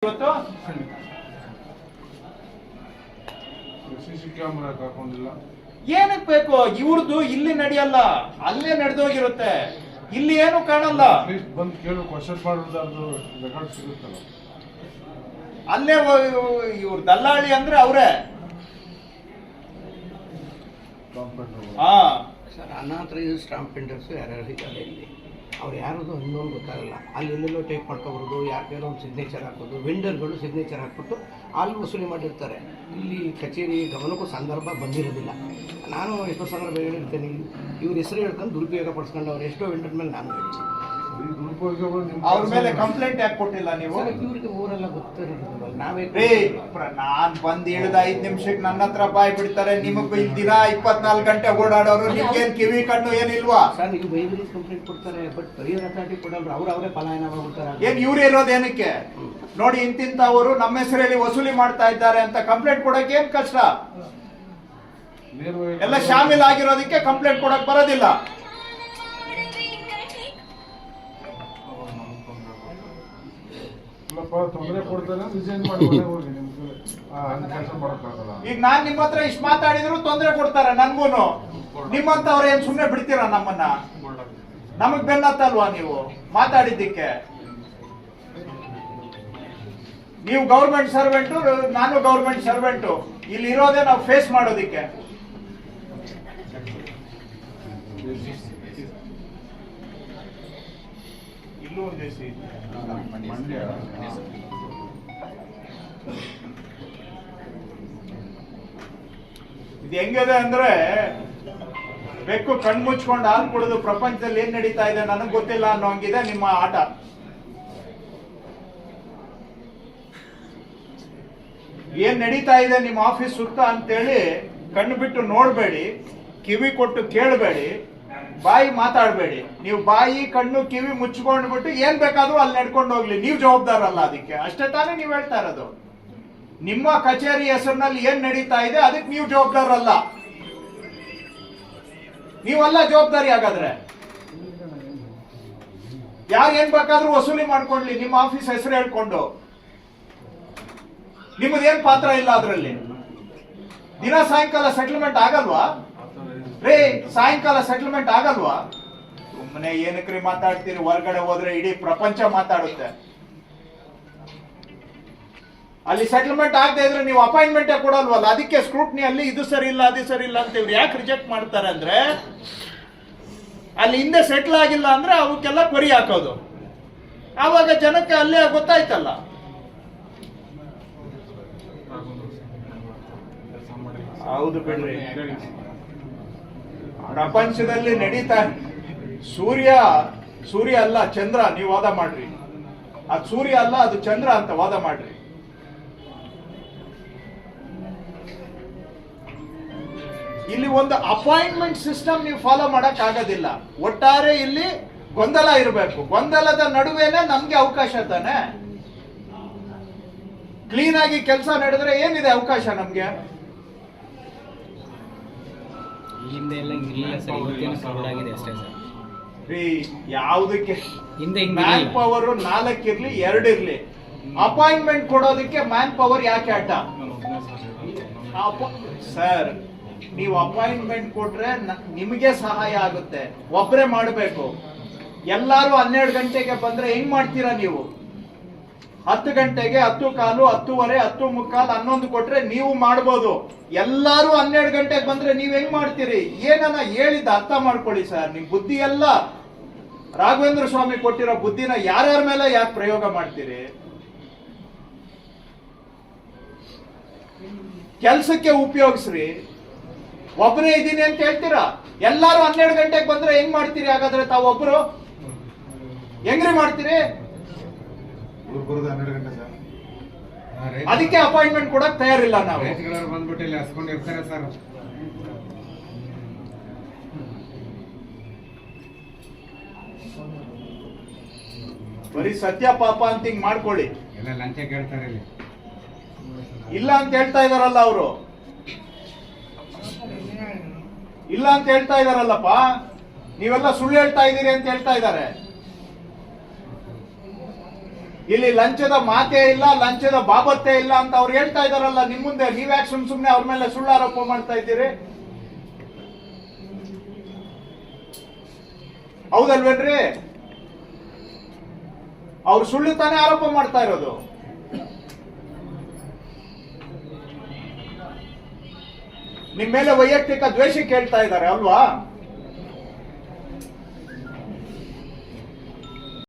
ಇವತ್ತು CC camera ಹಾಕೊಂಡಿಲ್ಲ. ಏನಕ್ಕೆ ಬೇಕು? ಇವ್ರದ್ದು ಇಲ್ಲಿ ನಡೆಯಲ್ಲ, ಅಲ್ಲೇ ನಡೆದೋಗಿರುತ್ತೆ. ಇಲ್ಲಿ ಏನು ಕಾಣಲ್ಲ. ಬಂದು ಕೇಳು, ಕ್ವಶನ್ ಮಾಡೋದು ರೆಕಾರ್ಡ್ ಸಿಗುತ್ತಲ್ಲ. ಅಲ್ಲೇ ಇವ್ರ ದಲ್ಲಾಳಿ ಅಂದ್ರೆ ಅವರೇ. ಸರ್, ಅನಾಥರೈಸ್ ಸ್ಟಾಂಪ್ ಪ್ರಿಂಟರ್ಸ್ ಯಾರ್ಯಾರು ಇದ್ದಾರೆ ಇಲ್ಲಿ, ಅವ್ರು ಯಾರದು ಇನ್ನೊಂದು ಗೊತ್ತಾಗಲ್ಲ. ಅಲ್ಲಿ ಎಲ್ಲೆಲ್ಲೋ ಟೈಪ್ ಮಾಡ್ಕೊಬರೋದು, ಯಾರ್ಯಾರೋ ಒಂದು ಸಿಗ್ನೇಚರ್ ಹಾಕೋದು, ವೆಂಡರ್ಗಳು ಸಿಗ್ನೇಚರ್ ಹಾಕ್ಬಿಟ್ಟು ಅಲ್ಲಿ ವಸೂಲಿ ಮಾಡಿರ್ತಾರೆ. ಇಲ್ಲಿ ಕಚೇರಿ ಗಮನಕ್ಕೂ ಸಂದರ್ಭ ಬಂದಿರೋದಿಲ್ಲ. ನಾನು ಎಷ್ಟೋ ಸಂದರ್ಭ ಹೇಳಿರ್ತೇನೆ, ಇವ್ರ ಹೆಸರು ಹೇಳ್ಕೊಂಡು ದುರುಪಯೋಗ ಪಡಿಸ್ಕೊಂಡು ಅವ್ರು ಎಷ್ಟೋ ವೆಂಡರ್ ಮೇಲೆ ನಾನು ಹೇಳಿದ್ದೀನಿ. ಅವ್ರ ಮೇಲೆ ಕಂಪ್ಲೇಂಟ್ ಯಾಕೆ ಕೊಟ್ಟಿಲ್ಲ ನೀವು? ಇವ್ರಿಗೆ ಊರೆಲ್ಲ ಗೊತ್ತಿರೋದಿಲ್ಲ. ನಾವೇ ನಾನ್ ಬಂದ್ ಹೇಳಿದ 5 ನಿಮಿಷಕ್ಕೆ ನನ್ನ ಹತ್ರ ಬಾಯ್ ಬಿಡ್ತಾರೆ. ನಿಮಗ್ ದಿನ 24 ಗಂಟೆ ಓಡಾಡೋರು, ನಿಮ್ಗೇನ್ ಕಿವಿ ಕಣ್ಣು ಏನಿಲ್ವಾ? ಸರ್, ನೀವು ಬೈಬಲಿ ಕಂಪ್ಲೇಂಟ್ ಕೊಡ್ತಾರೆ, ಬಟ್ ಪರಿಹಾರ ಅಥಾರಿಟಿ ಕೊಡಲ್ಲ. ಅವರೇ ಪಲಾಯನ ಮಾಡ್ಬಿಡ್ತಾರೆ. ಏನ್ ಇವ್ರು ಇರೋದೇನಕ್ಕೆ? ನೋಡಿ, ಇಂತಿಂತವರು ನಮ್ಮ ಹೆಸರಲ್ಲಿ ವಸೂಲಿ ಮಾಡ್ತಾ ಇದ್ದಾರೆ ಅಂತ ಕಂಪ್ಲೇಂಟ್ ಕೊಡಕ್ಕೆ ಏನ್ ಕಷ್ಟ? ಎಲ್ಲ ಶಾಮೀಲ್ ಆಗಿರೋದಕ್ಕೆ ಕಂಪ್ಲೇಂಟ್ ಕೊಡಕ್ ಬರೋದಿಲ್ಲ. ತೊಂದರೆ ಕೊಡ್ತಾರೆ, ರಿಸೈನ್ ಮಾಡಿ ಹೋಗಿ. ಕೆಲಸ ಮಾಡಕ್ಕಾಗಲ್ಲ. ಈಗ ನಾನ್ ನಿಮ್ಮ ಹತ್ರ ಇಷ್ಟು ಮಾತಾಡಿದ್ರು ತೊಂದರೆ ಕೊಡ್ತಾರೆ ನನ್ಗೂನು. ನಿಮ್ಮಂತವ್ರ ಏನ್ ಸುಮ್ನೆ ಬಿಡ್ತೀರಾ ನಮ್ಮನ್ನ? ನಮಗ್ ಬೆನ್ನತ್ತಲ್ವಾ ನೀವು ಮಾತಾಡಿದ್ದಕ್ಕೆ? ನೀವು ಗೌರ್ಮೆಂಟ್ ಸರ್ವೆಂಟು, ನಾನು ಗೌರ್ಮೆಂಟ್ ಸರ್ವೆಂಟು. ಇಲ್ಲಿ ಇರೋದೇ ನಾವು ಫೇಸ್ ಮಾಡೋದಿಕ್ಕೆ. ಇಲ್ಲೂ ಒಂದು ದೇಶ ಇದೆ. ಇದು ಹೆಂಗಿದೆ ಅಂದ್ರೆ, ಬೆಕ್ಕು ಕಣ್ಮುಚ್ಕೊಂಡು ಹಾಲು ಕುಡಿದು ಪ್ರಪಂಚದಲ್ಲಿ ಏನ್ ನಡೀತಾ ಇದೆ ನನಗ್ ಗೊತ್ತಿಲ್ಲ ಅನ್ನೋ ಹಂಗಿದೆ ನಿಮ್ಮ ಆಟ. ಏನ್ ನಡೀತಾ ಇದೆ ನಿಮ್ಮ ಆಫೀಸ್ ಸುತ್ತ ಅಂತೇಳಿ ಕಣ್ಣು ಬಿಟ್ಟು ನೋಡ್ಬೇಡಿ, ಕಿವಿ ಕೊಟ್ಟು ಕೇಳಬೇಡಿ, ಬಾಯಿ ಮಾತಾಡಬೇಡಿ. ನೀವು ಬಾಯಿ ಕಣ್ಣು ಕಿವಿ ಮುಚ್ಕೊಂಡ್ಬಿಟ್ಟು ಏನ್ ಬೇಕಾದ್ರೂ ಅಲ್ಲಿ ನಡ್ಕೊಂಡು ಹೋಗ್ಲಿ, ನೀವು ಜವಾಬ್ದಾರಲ್ಲ ಅದಕ್ಕೆ. ಅಷ್ಟೇ ತಾನೇ ನೀವು ಹೇಳ್ತಾ ಇರೋದು? ನಿಮ್ಮ ಕಚೇರಿ ಹೆಸರಿನಲ್ಲಿ ಏನ್ ನಡೀತಾ ಇದೆ ಅದಕ್ಕೆ ನೀವು ಜವಾಬ್ದಾರಲ್ಲ. ನೀವಲ್ಲ ಜವಾಬ್ದಾರಿ. ಹಾಗಾದ್ರೆ ಯಾರು ಏನ್ ಬೇಕಾದ್ರೂ ವಸೂಲಿ ಮಾಡ್ಕೊಂಡ್ಲಿ ನಿಮ್ಮ ಆಫೀಸ್ ಹೆಸರು ಹೇಳ್ಕೊಂಡು. ನಿಮ್ಮದೇನ್ ಪಾತ್ರ ಇಲ್ಲ ಅದರಲ್ಲಿ. ದಿನ ಸಾಯಂಕಾಲ ಸೆಟಲ್ಮೆಂಟ್ ಆಗಲ್ವಾ ರೇ? ಸಾಯಂಕಾಲ ಸೆಟಲ್ಮೆಂಟ್ ಆಗಲ್ವಾ? ಸುಮ್ಮನೆ ಏನಕ್ರಿ ಮಾತಾಡ್ತೀರಿ? ಹೊರಗಡೆ ಹೋದ್ರೆ ಇಡೀ ಪ್ರಪಂಚ ಮಾತಾಡುತ್ತೆ. ಅಲ್ಲಿ ಸೆಟಲ್ಮೆಂಟ್ ಆಗದೆ ಇದ್ರೆ ನೀವು ಅಪಾಯಿಂಟ್ಮೆಂಟ್ ಕೊಡಲ್ವಲ್ಲ. ಅದಕ್ಕೆ ಸ್ಕ್ರೂಟ್ನಿ ಅಲ್ಲಿ ಇದು ಸರಿ ಇಲ್ಲ ಅದು ಸರಿ ಇಲ್ಲ ಅಂತ ಇವ್ರು ಯಾಕೆ ರಿಜೆಕ್ಟ್ ಮಾಡ್ತಾರೆ ಅಂದ್ರೆ, ಅಲ್ಲಿ ಹಿಂದೆ ಸೆಟ್ಲ್ ಆಗಿಲ್ಲ ಅಂದ್ರೆ ಅವಕ್ಕೆಲ್ಲ ಕೊರಿ ಹಾಕೋದು. ಆವಾಗ ಜನಕ್ಕೆ ಅಲ್ಲೇ ಗೊತ್ತಾಯ್ತಲ್ಲ. ಹೌದು ಬಿಡ್ರಿ, ಪ್ರಪಂಚದಲ್ಲಿ ನಡೀತಾ ಸೂರ್ಯ ಅಲ್ಲ ಚಂದ್ರ. ನೀವು ವಾದ ಮಾಡ್ರಿ, ಅದು ಸೂರ್ಯ ಅಲ್ಲ ಅದು ಚಂದ್ರ ಅಂತ ವಾದ ಮಾಡ್ರಿ. ಇಲ್ಲಿ ಒಂದು ಅಪಾಯಿಂಟ್ಮೆಂಟ್ ಸಿಸ್ಟಮ್ ನೀವು ಫಾಲೋ ಮಾಡಕ್ ಆಗೋದಿಲ್ಲ. ಒಟ್ಟಾರೆ ಇಲ್ಲಿ ಗೊಂದಲ ಇರಬೇಕು. ಗೊಂದಲದ ನಡುವೆನೆ ನಮ್ಗೆ ಅವಕಾಶ ತಾನೆ. ಕ್ಲೀನ್ ಆಗಿ ಕೆಲಸ ನಡೆದ್ರೆ ಏನಿದೆ ಅವಕಾಶ ನಮ್ಗೆ? ಯಾವುದಕ್ಕೆ ಮ್ಯಾನ್ ಪವರ್ 4 ಇರ್ಲಿ 2 ಇರ್ಲಿ, ಅಪಾಯಿಂಟ್ಮೆಂಟ್ ಕೊಡೋದಕ್ಕೆ ಮ್ಯಾನ್ ಪವರ್ ಯಾಕೆ ಅಡ್ಡ? ಸರ್, ನೀವು ಅಪಾಯಿಂಟ್ಮೆಂಟ್ ಕೊಟ್ರೆ ನಿಮಗೆ ಸಹಾಯ ಆಗುತ್ತೆ. ಒಬ್ಬರೇ ಮಾಡಬೇಕು. ಎಲ್ಲಾರು 12 ಗಂಟೆಗೆ ಬಂದ್ರೆ ಹೆಂಗ್ ಮಾಡ್ತೀರಾ ನೀವು? 10 ಗಂಟೆಗೆ 10:15 10:30 10:45 11 ಕೊಟ್ರೆ ನೀವು ಮಾಡ್ಬೋದು. ಎಲ್ಲಾರು 12 ಗಂಟೆಗೆ ಬಂದ್ರೆ ನೀವ್ ಹೆಂಗ್ ಮಾಡ್ತೀರಿ? ಏನನ್ನ ಹೇಳಿದ ಅರ್ಥ ಮಾಡ್ಕೊಳ್ಳಿ ಸರ್. ನಿಮ್ ಬುದ್ಧಿ ಎಲ್ಲ ರಾಘವೇಂದ್ರ ಸ್ವಾಮಿ ಕೊಟ್ಟಿರೋ ಬುದ್ಧಿನ ಯಾರ್ಯಾರ ಮೇಲೆ ಯಾಕೆ ಪ್ರಯೋಗ ಮಾಡ್ತೀರಿ? ಕೆಲ್ಸಕ್ಕೆ ಉಪಯೋಗಿಸ್ರಿ. ಒಬ್ಬನೇ ಇದೀನಿ ಅಂತ ಹೇಳ್ತೀರಾ? ಎಲ್ಲಾರು 12 ಗಂಟೆಗೆ ಬಂದ್ರೆ ಹೆಂಗ್ ಮಾಡ್ತೀರಿ? ಹಾಗಾದ್ರೆ ತಾವು ಒಬ್ರು ಹೆಂಗ್ರಿ ಮಾಡ್ತೀರಿ? ಅದಕ್ಕೆ ಅಪಾಯಿಂಟ್ಮೆಂಟ್ ಕೊಡಕ್ ತಯಾರಿಲ್ಲ ನಾವು. ಬಂದ್ಬಿಟ್ಟು ಇಲ್ಲಿ ಹಸ್ಕೊಂಡಿರ್ತಾರೆ ಸರ್. ಬರೀ ಸತ್ಯ ಪಾಪ ಅಂತ ಹಿಂಗ್ ಮಾಡ್ಕೊಳ್ಳಿ. ಎಲ್ಲ ಲಂಚ ಕೇಳ್ತಾರೆ ಇಲ್ಲಿ. ಇಲ್ಲ ಅಂತ ಹೇಳ್ತಾ ಇದಾರಲ್ಲ ಅವರು. ಇಲ್ಲ ಅಂತ ಹೇಳ್ತಾ ಇದಾರಲ್ಲಪ್ಪ. ನೀವೆಲ್ಲ ಸುಳ್ಳು ಹೇಳ್ತಾ ಇದ್ದೀರಿ ಅಂತ ಹೇಳ್ತಾ ಇದ್ದಾರೆ. ಇಲ್ಲಿ ಲಂಚದ ಮಾತೇ ಇಲ್ಲ, ಲಂಚದ ಬಾಬತ್ತೇ ಇಲ್ಲ ಅಂತ ಅವ್ರು ಹೇಳ್ತಾ ಇದಾರಲ್ಲ ನಿಮ್ ಮುಂದೆ. ನೀವ್ಯಾಕೆ ಸುಮ್ನೆ ಅವ್ರ ಮೇಲೆ ಸುಳ್ಳು ಆರೋಪ ಮಾಡ್ತಾ ಇದ್ದೀರಿ? ಹೌದಲ್ವೇನ್ರಿ? ಅವ್ರು ಸುಳ್ಳು ತಾನೇ ಆರೋಪ ಮಾಡ್ತಾ ಇರೋದು. ನಿಮ್ ಮೇಲೆ ವೈಯಕ್ತಿಕ ದ್ವೇಷಕ್ಕೆ ಹೇಳ್ತಾ ಇದ್ದಾರೆ ಅಲ್ವಾ?